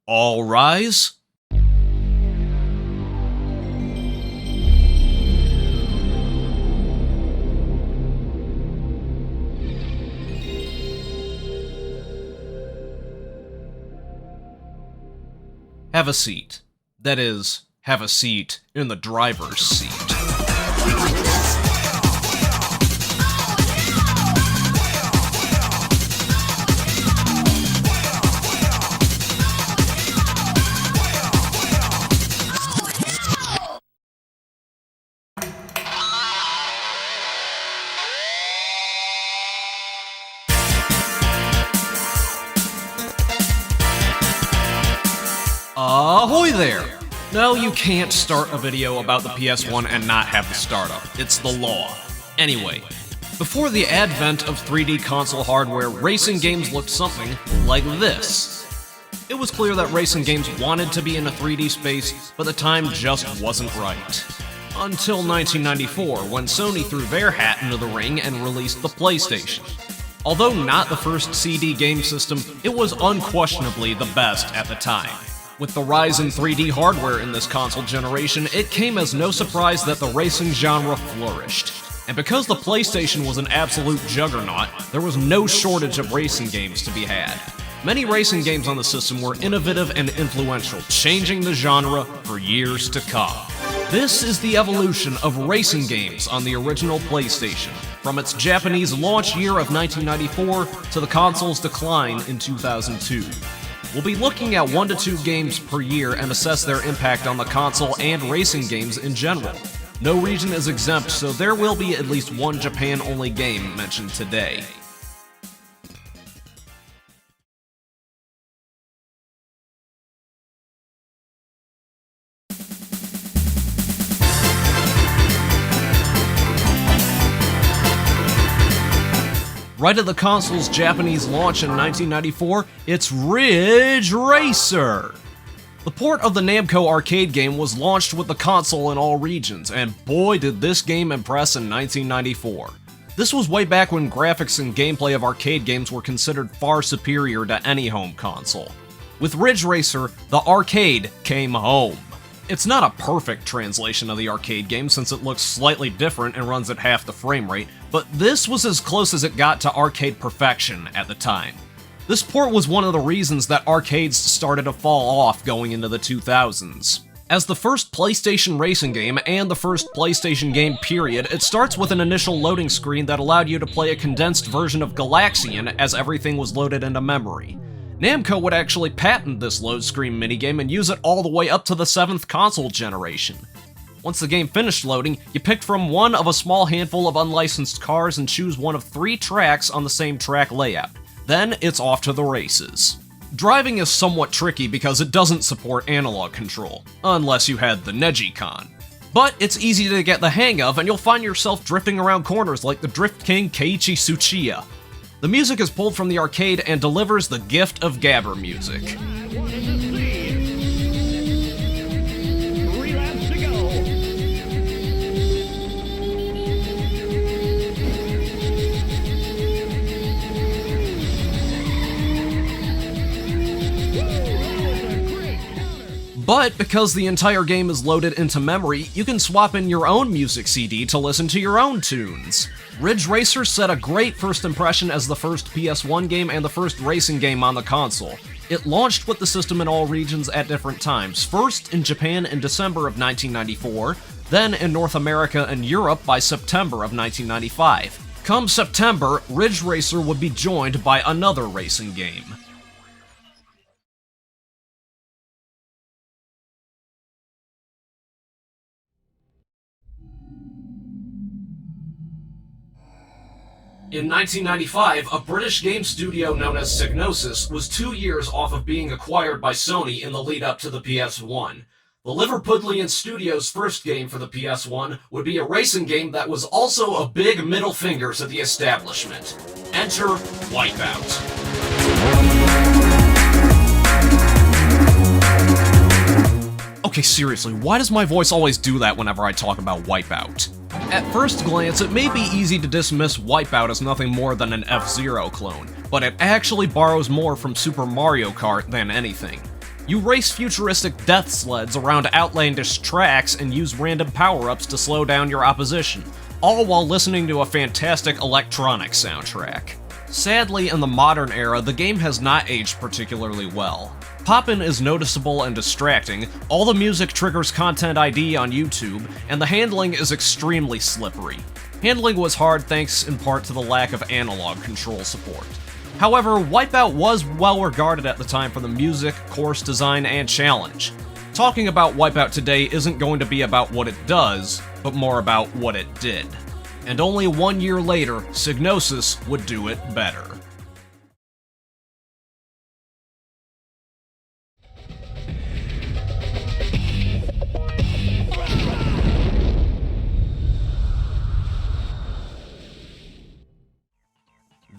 All rise. Have a seat. That is, have a seat in the driver's seat. Ahoy there! No, you can't start a video about the PS1 and not have the startup. It's the law. Anyway, before the advent of 3D console hardware, racing games looked something like this. It was clear that racing games wanted to be in a 3D space, but the time just wasn't right. Until 1994, when Sony threw their hat into the ring and released the PlayStation. Although not the first CD game system, it was unquestionably the best at the time. With the rise in 3D hardware in this console generation, it came as no surprise that the racing genre flourished. And because the PlayStation was an absolute juggernaut, there was no shortage of racing games to be had. Many racing games on the system were innovative and influential, changing the genre for years to come. This is the evolution of racing games on the original PlayStation, from its Japanese launch year of 1994 to the console's decline in 2002. We'll be looking at 1 to 2 games per year and assess their impact on the console and racing games in general. No region is exempt, so there will be at least one Japan-only game mentioned today. Right at the console's Japanese launch in 1994, it's Ridge Racer! The port of the Namco arcade game was launched with the console in all regions, and boy did this game impress in 1994. This was way back when graphics and gameplay of arcade games were considered far superior to any home console. With Ridge Racer, the arcade came home. It's not a perfect translation of the arcade game since it looks slightly different and runs at half the frame rate, but this was as close as it got to arcade perfection at the time. This port was one of the reasons that arcades started to fall off going into the 2000s. As the first PlayStation racing game and the first PlayStation game period, it starts with an initial loading screen that allowed you to play a condensed version of Galaxian as everything was loaded into memory. Namco would actually patent this load screen minigame and use it all the way up to the 7th console generation. Once the game finished loading, you picked from one of a small handful of unlicensed cars and choose one of 3 tracks on the same track layout. Then it's off to the races. Driving is somewhat tricky because it doesn't support analog control, unless you had the Neji-Con. But it's easy to get the hang of, and you'll find yourself drifting around corners like the Drift King Keiichi Tsuchiya. The music is pulled from the arcade and delivers the gift of gabber music. But because the entire game is loaded into memory, you can swap in your own music CD to listen to your own tunes. Ridge Racer set a great first impression as the first PS1 game and the first racing game on the console. It launched with the system in all regions at different times, first in Japan in December of 1994, then in North America and Europe by September of 1995. Come September, Ridge Racer would be joined by another racing game. In 1995, a British game studio known as Psygnosis was 2 years off of being acquired by Sony in the lead-up to the PS1. The Liverpudlian studio's first game for the PS1 would be a racing game that was also a big middle finger to the establishment. Enter Wipeout. Okay, seriously, why does my voice always do that whenever I talk about Wipeout? At first glance, it may be easy to dismiss Wipeout as nothing more than an F-Zero clone, but it actually borrows more from Super Mario Kart than anything. You race futuristic death sleds around outlandish tracks and use random power-ups to slow down your opposition, all while listening to a fantastic electronic soundtrack. Sadly, in the modern era, the game has not aged particularly well. Poppin' is noticeable and distracting, all the music triggers Content ID on YouTube, and the handling is extremely slippery. Handling was hard thanks in part to the lack of analog control support. However, Wipeout was well regarded at the time for the music, course design, and challenge. Talking about Wipeout today isn't going to be about what it does, but more about what it did. And only 1 year later, Psygnosis would do it better.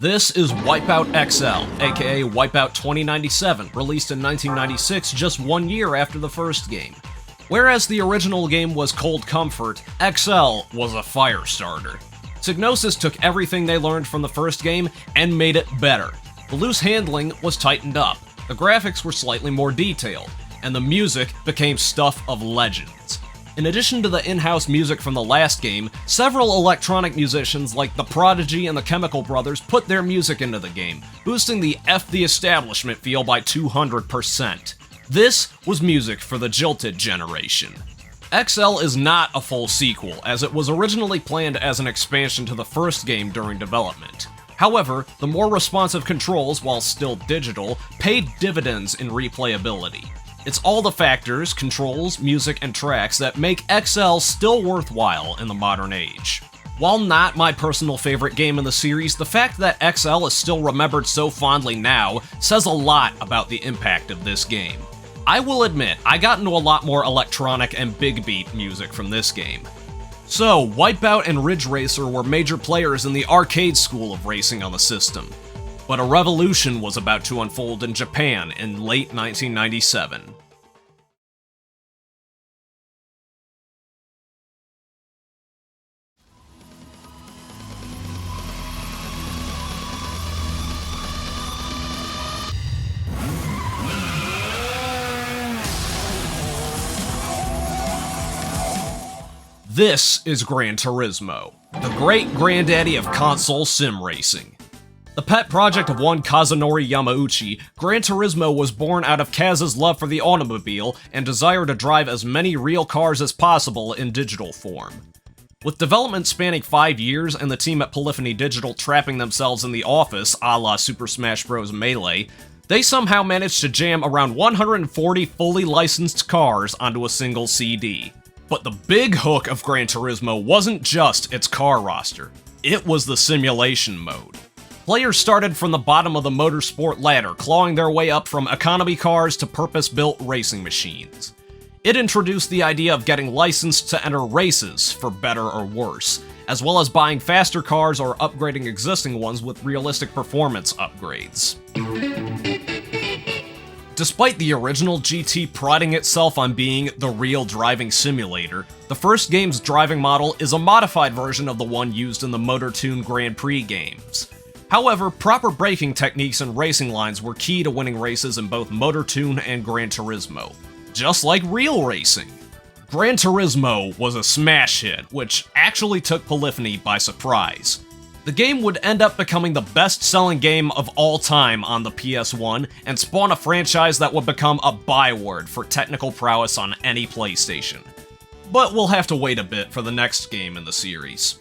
This is Wipeout XL, aka Wipeout 2097, released in 1996, just 1 year after the first game. Whereas the original game was Cold Comfort, XL was a fire starter. Psygnosis took everything they learned from the first game and made it better. The loose handling was tightened up, the graphics were slightly more detailed, and the music became stuff of legends. In addition to the in-house music from the last game, several electronic musicians like The Prodigy and the Chemical Brothers put their music into the game, boosting the F the Establishment feel by 200%. This was music for the Jilted generation. XL is not a full sequel, as it was originally planned as an expansion to the first game during development. However, the more responsive controls, while still digital, paid dividends in replayability. It's all the factors, controls, music, and tracks that make XL still worthwhile in the modern age. While not my personal favorite game in the series, the fact that XL is still remembered so fondly now says a lot about the impact of this game. I will admit, I got into a lot more electronic and big beat music from this game. So, Wipeout and Ridge Racer were major players in the arcade school of racing on the system. But a revolution was about to unfold in Japan in late 1997. This is Gran Turismo, the great granddaddy of console sim racing. The pet project of one Kazunori Yamauchi, Gran Turismo was born out of Kaz's love for the automobile and desire to drive as many real cars as possible in digital form. With development spanning 5 years and the team at Polyphony Digital trapping themselves in the office a la Super Smash Bros. Melee, they somehow managed to jam around 140 fully licensed cars onto a single CD. But the big hook of Gran Turismo wasn't just its car roster, it was the simulation mode. Players started from the bottom of the motorsport ladder, clawing their way up from economy cars to purpose-built racing machines. It introduced the idea of getting licensed to enter races, for better or worse, as well as buying faster cars or upgrading existing ones with realistic performance upgrades. Despite the original GT priding itself on being the real driving simulator, the first game's driving model is a modified version of the one used in the MotorTune Grand Prix games. However, proper braking techniques and racing lines were key to winning races in both MotorTune and Gran Turismo, just like real racing. Gran Turismo was a smash hit, which actually took Polyphony by surprise. The game would end up becoming the best-selling game of all time on the PS1 and spawn a franchise that would become a byword for technical prowess on any PlayStation. But we'll have to wait a bit for the next game in the series.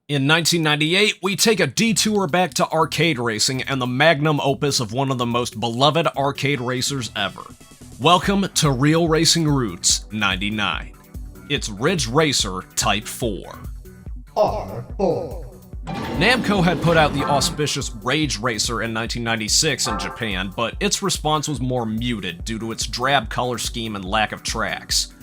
In 1998, we take a detour back to arcade racing and the magnum opus of one of the most beloved arcade racers ever. Welcome to Real Racing Roots 99. It's Ridge Racer Type 4. R4. Namco had put out the auspicious Rage Racer in 1996 in Japan, but its response was more muted due to its drab color scheme and lack of tracks.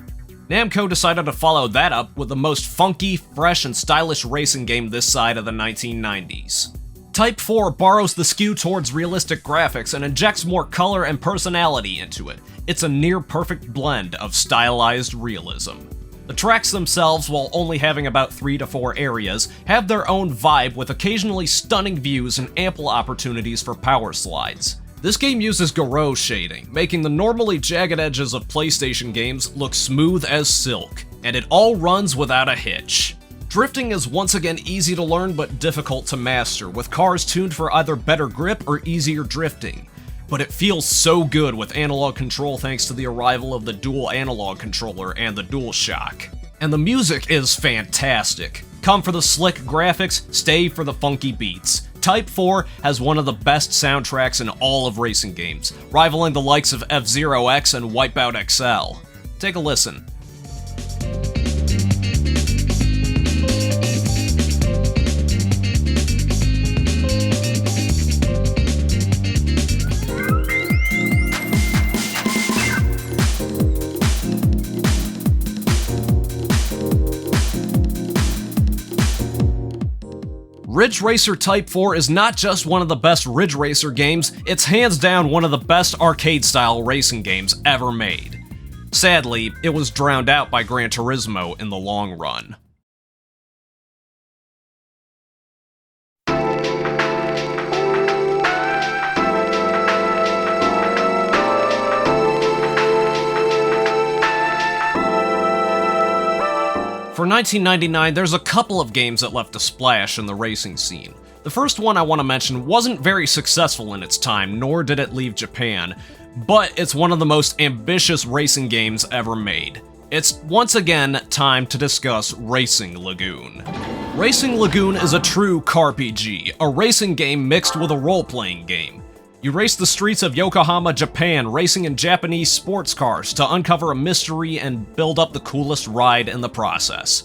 Namco decided to follow that up with the most funky, fresh, and stylish racing game this side of the 1990s. Type 4 borrows the skew towards realistic graphics and injects more color and personality into it. It's a near-perfect blend of stylized realism. The tracks themselves, while only having about 3 to 4 areas, have their own vibe with occasionally stunning views and ample opportunities for power slides. This game uses garage shading, making the normally jagged edges of PlayStation games look smooth as silk, and it all runs without a hitch. Drifting is once again easy to learn but difficult to master, with cars tuned for either better grip or easier drifting. But it feels so good with analog control thanks to the arrival of the dual analog controller and the DualShock. And the music is fantastic. Come for the slick graphics, stay for the funky beats. Type 4 has one of the best soundtracks in all of racing games, rivaling the likes of F-Zero X and Wipeout XL. Take a listen. Ridge Racer Type 4 is not just one of the best Ridge Racer games, it's hands down one of the best arcade-style racing games ever made. Sadly, it was drowned out by Gran Turismo in the long run. For 1999, there's a couple of games that left a splash in the racing scene. The first one I want to mention wasn't very successful in its time, nor did it leave Japan, but it's one of the most ambitious racing games ever made. It's once again time to discuss Racing Lagoon. Racing Lagoon is a true CarPG, a racing game mixed with a role-playing game. You race the streets of Yokohama, Japan, racing in Japanese sports cars to uncover a mystery and build up the coolest ride in the process.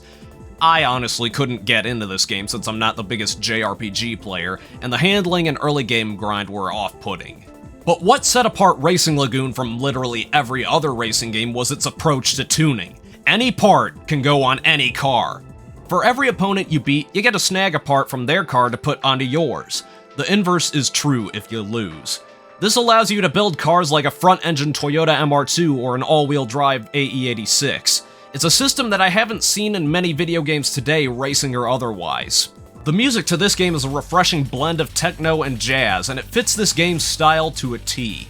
I honestly couldn't get into this game since I'm not the biggest JRPG player, and the handling and early game grind were off-putting. But what set apart Racing Lagoon from literally every other racing game was its approach to tuning. Any part can go on any car. For every opponent you beat, you get to snag a part from their car to put onto yours. The inverse is true if you lose. This allows you to build cars like a front-engine Toyota MR2 or an all-wheel drive AE86. It's a system that I haven't seen in many video games today, racing or otherwise. The music to this game is a refreshing blend of techno and jazz, and it fits this game's style to a T.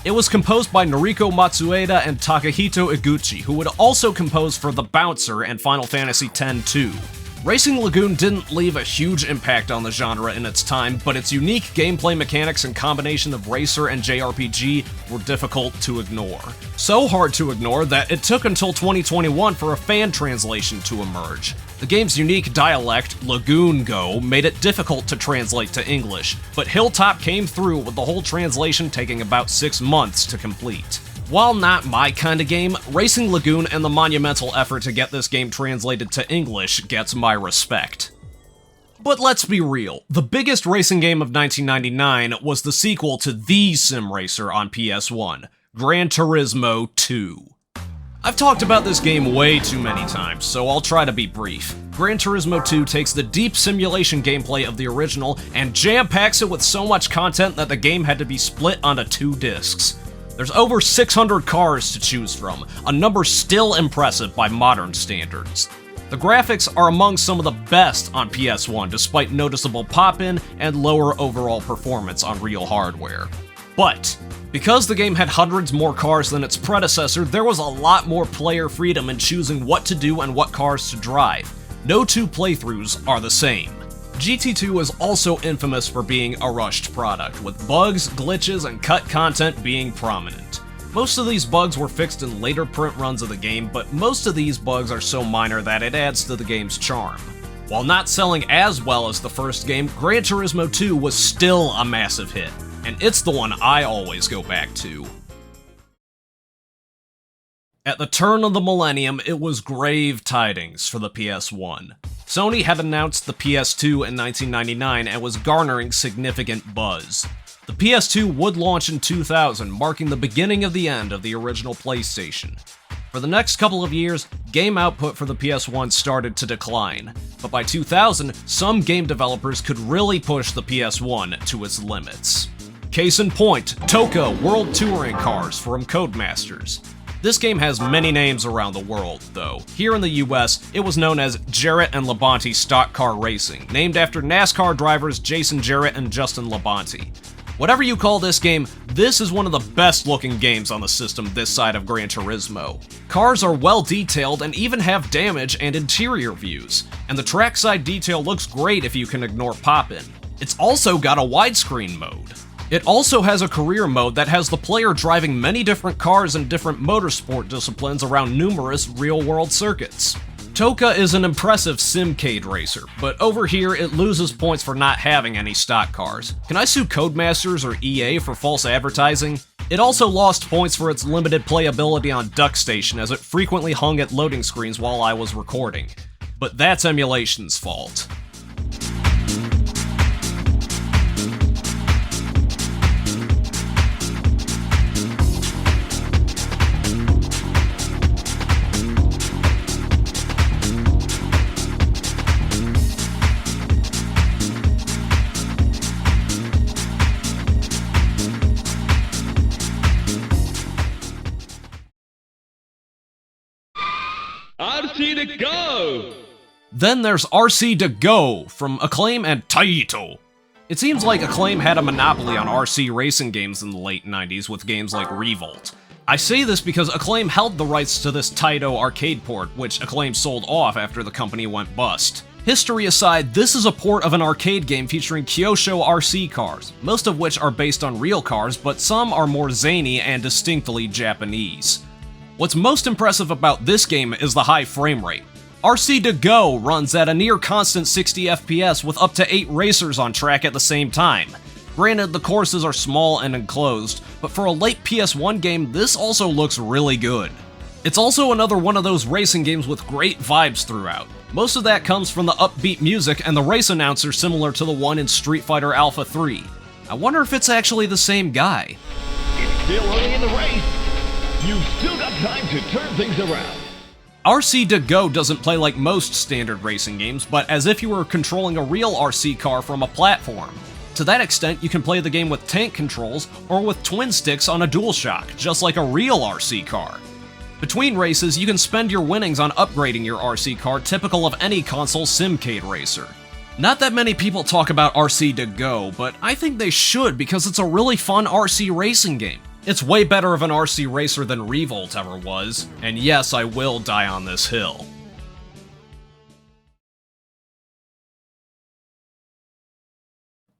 It was composed by Noriko Matsueda and Takahito Iguchi, who would also compose for The Bouncer and Final Fantasy X-2. Racing Lagoon didn't leave a huge impact on the genre in its time, but its unique gameplay mechanics and combination of racer and JRPG were difficult to ignore. So hard to ignore that it took until 2021 for a fan translation to emerge. The game's unique dialect, Lagoon Go, made it difficult to translate to English, but Hilltop came through with the whole translation taking about 6 months to complete. While not my kind of game, Racing Lagoon and the monumental effort to get this game translated to English gets my respect. But let's be real, the biggest racing game of 1999 was the sequel to the sim racer on PS1, Gran Turismo 2. I've talked about this game way too many times, so I'll try to be brief. Gran Turismo 2 takes the deep simulation gameplay of the original and jam-packs it with so much content that the game had to be split onto 2 discs. There's over 600 cars to choose from, a number still impressive by modern standards. The graphics are among some of the best on PS1 despite noticeable pop-in and lower overall performance on real hardware. But because the game had hundreds more cars than its predecessor, there was a lot more player freedom in choosing what to do and what cars to drive. No 2 playthroughs are the same. GT2 is also infamous for being a rushed product, with bugs, glitches, and cut content being prominent. Most of these bugs were fixed in later print runs of the game, but most of these bugs are so minor that it adds to the game's charm. While not selling as well as the first game, Gran Turismo 2 was still a massive hit, and it's the one I always go back to. At the turn of the millennium, it was grave tidings for the PS1. Sony had announced the PS2 in 1999 and was garnering significant buzz. The PS2 would launch in 2000, marking the beginning of the end of the original PlayStation. For the next couple of years, game output for the PS1 started to decline, but by 2000, some game developers could really push the PS1 to its limits. Case in point, TOCA World Touring Cars from Codemasters. This game has many names around the world, though. Here in the US, it was known as Jarrett and Labonte Stock Car Racing, named after NASCAR drivers Jason Jarrett and Justin Labonte. Whatever you call this game, this is one of the best looking games on the system this side of Gran Turismo. Cars are well detailed and even have damage and interior views, and the trackside detail looks great if you can ignore pop-in. It's also got a widescreen mode. It also has a career mode that has the player driving many different cars in different motorsport disciplines around numerous real-world circuits. TOCA is an impressive simcade racer, but over here it loses points for not having any stock cars. Can I sue Codemasters or EA for false advertising? It also lost points for its limited playability on Duckstation, as it frequently hung at loading screens while I was recording. But that's emulation's fault. RC to go! Then there's RC to Go from Acclaim and Taito. It seems like Acclaim had a monopoly on RC racing games in the late 90s with games like Revolt. I say this because Acclaim held the rights to this Taito arcade port, which Acclaim sold off after the company went bust. History aside, this is a port of an arcade game featuring Kyosho RC cars, most of which are based on real cars, but some are more zany and distinctly Japanese. What's most impressive about this game is the high frame rate. RC to Go runs at a near constant 60 FPS with up to 8 racers on track at the same time. Granted, the courses are small and enclosed, but for a late PS1 game, this also looks really good. It's also another one of those racing games with great vibes throughout. Most of that comes from the upbeat music and the race announcer similar to the one in Street Fighter Alpha 3. I wonder if it's actually the same guy. It's still early in the race. You've still got time to turn things around. RC to Go doesn't play like most standard racing games, but as if you were controlling a real RC car from a platform. To that extent, you can play the game with tank controls or with twin sticks on a DualShock, just like a real RC car. Between races, you can spend your winnings on upgrading your RC car, typical of any console simcade racer. Not that many people talk about RC to Go, but I think they should because it's a really fun RC racing game. It's way better of an RC racer than Revolt ever was, and yes, I will die on this hill.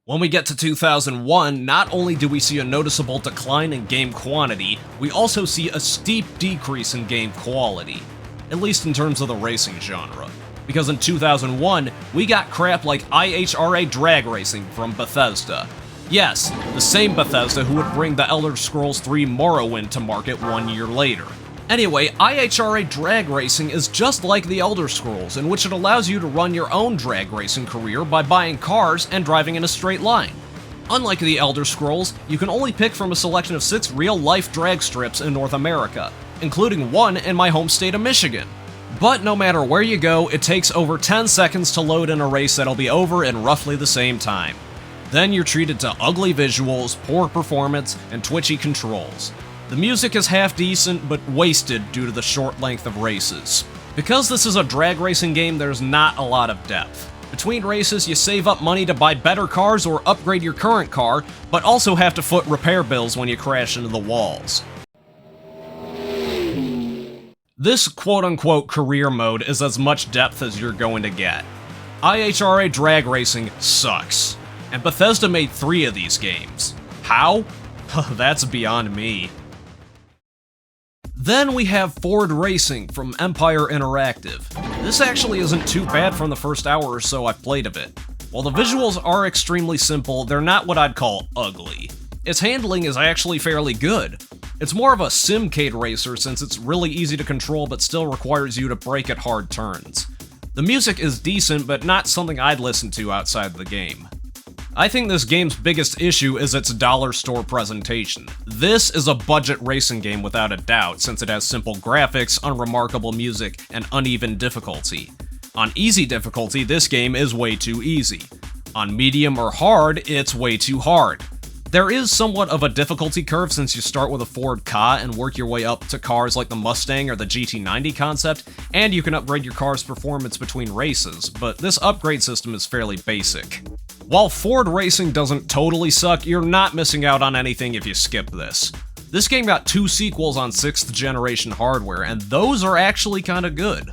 When we get to 2001, not only do we see a noticeable decline in game quantity, we also see a steep decrease in game quality, at least in terms of the racing genre. Because in 2001, we got crap like IHRA Drag Racing from Bethesda. Yes, the same Bethesda who would bring the Elder Scrolls 3 Morrowind to market 1 year later. Anyway, IHRA Drag Racing is just like the Elder Scrolls, in which it allows you to run your own drag racing career by buying cars and driving in a straight line. Unlike the Elder Scrolls, you can only pick from a selection of 6 real-life drag strips in North America, including one in my home state of Michigan. But no matter where you go, it takes over 10 seconds to load in a race that'll be over in roughly the same time. Then you're treated to ugly visuals, poor performance, and twitchy controls. The music is half decent, but wasted due to the short length of races. Because this is a drag racing game, there's not a lot of depth. Between races, you save up money to buy better cars or upgrade your current car, but also have to foot repair bills when you crash into the walls. This quote-unquote career mode is as much depth as you're going to get. IHRA Drag Racing sucks. And Bethesda made 3 of these games. How? That's beyond me. Then we have Ford Racing from Empire Interactive. This actually isn't too bad from the first hour or so I've played of it. While the visuals are extremely simple, they're not what I'd call ugly. Its handling is actually fairly good. It's more of a simcade racer since it's really easy to control but still requires you to brake at hard turns. The music is decent, but not something I'd listen to outside the game. I think this game's biggest issue is its dollar store presentation. This is a budget racing game without a doubt, since it has simple graphics, unremarkable music, and uneven difficulty. On easy difficulty, this game is way too easy. On medium or hard, it's way too hard. There is somewhat of a difficulty curve since you start with a Ford Ka and work your way up to cars like the Mustang or the GT90 concept, and you can upgrade your car's performance between races, but this upgrade system is fairly basic. While Ford racing doesn't totally suck, you're not missing out on anything if you skip this. This game got 2 sequels on 6th generation hardware, and those are actually kinda good.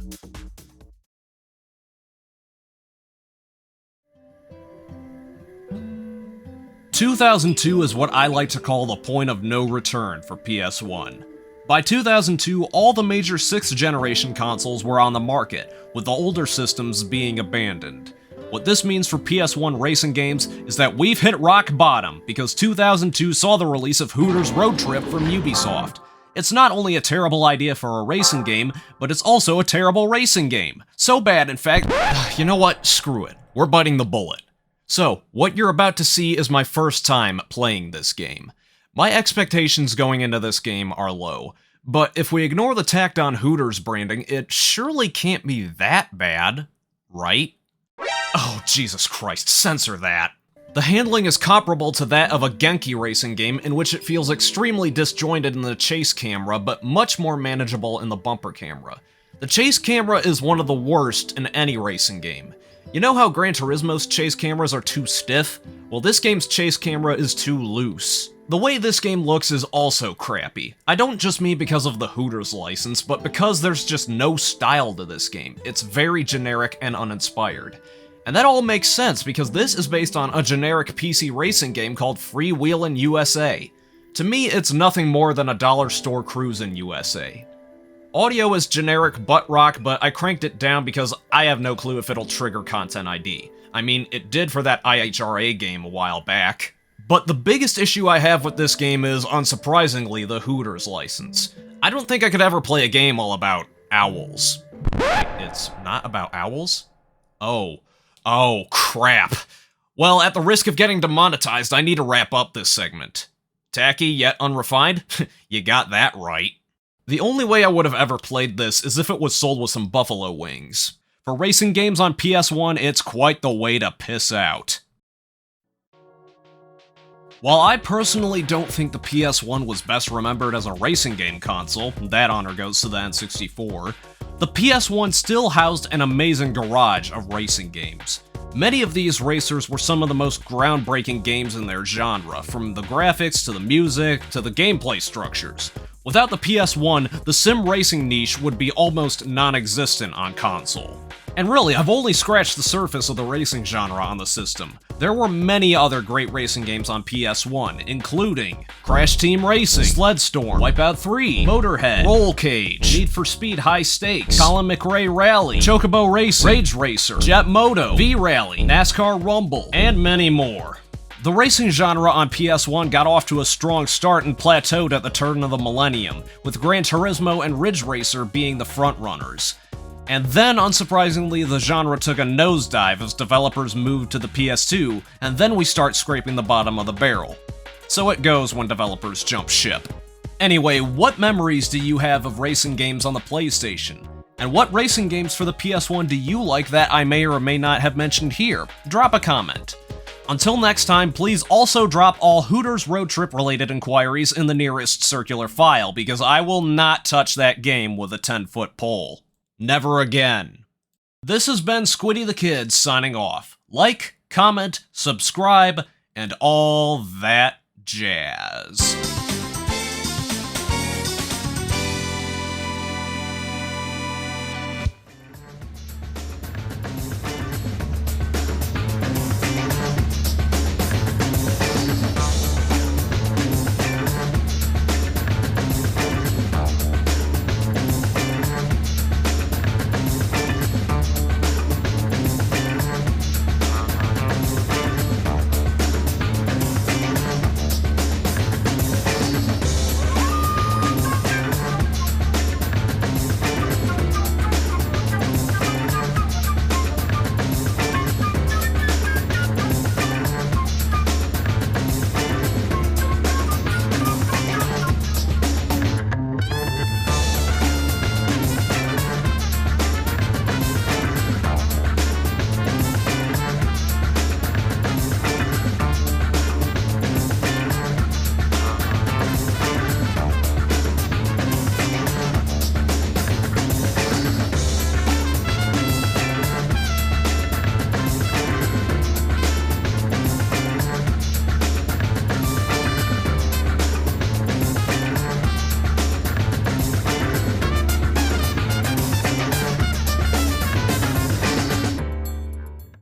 "2002 is what I like to call the point of no return for PS1. By 2002, all the major 6th generation consoles were on the market, with the older systems being abandoned. What this means for PS1 racing games is that we've hit rock bottom, because 2002 saw the release of Hooters Road Trip from Ubisoft. It's not only a terrible idea for a racing game, but it's also a terrible racing game. So bad, in fact, you know what, screw it. We're biting the bullet. So, what you're about to see is my first time playing this game. My expectations going into this game are low, but if we ignore the tacked on Hooters branding, it surely can't be that bad, right? Oh, Jesus Christ, censor that. The handling is comparable to that of a Genki racing game, in which it feels extremely disjointed in the chase camera, but much more manageable in the bumper camera. The chase camera is one of the worst in any racing game. You know how Gran Turismo's chase cameras are too stiff? Well, this game's chase camera is too loose. The way this game looks is also crappy. I don't just mean because of the Hooters license, but because there's just no style to this game. It's very generic and uninspired. And that all makes sense because this is based on a generic PC racing game called Freewheelin' USA. To me, it's nothing more than a dollar store cruisin' USA. Audio is generic butt rock, but I cranked it down because I have no clue if it'll trigger Content ID. I mean, it did for that IHRA game a while back. But the biggest issue I have with this game is, unsurprisingly, the Hooters license. I don't think I could ever play a game all about owls. Wait, it's not about owls? Oh, crap. Well, at the risk of getting demonetized, I need to wrap up this segment. Tacky yet unrefined? You got that right. The only way I would have ever played this is if it was sold with some buffalo wings. For racing games on PS1, it's quite the way to piss out. While I personally don't think the PS1 was best remembered as a racing game console, that honor goes to the N64, the PS1 still housed an amazing garage of racing games. Many of these racers were some of the most groundbreaking games in their genre, from the graphics to the music to the gameplay structures. Without the PS1, the sim racing niche would be almost non-existent on console. And really, I've only scratched the surface of the racing genre on the system. There were many other great racing games on PS1, including Crash Team Racing, Sledstorm, Wipeout 3, Motorhead, Roll Cage, Need for Speed High Stakes, Colin McRae Rally, Chocobo Racing, Rage Racer, Jet Moto, V-Rally, NASCAR Rumble, and many more. The racing genre on PS1 got off to a strong start and plateaued at the turn of the millennium, with Gran Turismo and Ridge Racer being the frontrunners. And then, unsurprisingly, the genre took a nosedive as developers moved to the PS2, and then we start scraping the bottom of the barrel. So it goes when developers jump ship. Anyway, what memories do you have of racing games on the PlayStation? And what racing games for the PS1 do you like that I may or may not have mentioned here? Drop a comment. Until next time, please also drop all Hooters Road Trip related inquiries in the nearest circular file, because I will not touch that game with a 10-foot pole. Never again. This has been Squiddy the Kid signing off. Like, comment, subscribe, and all that jazz.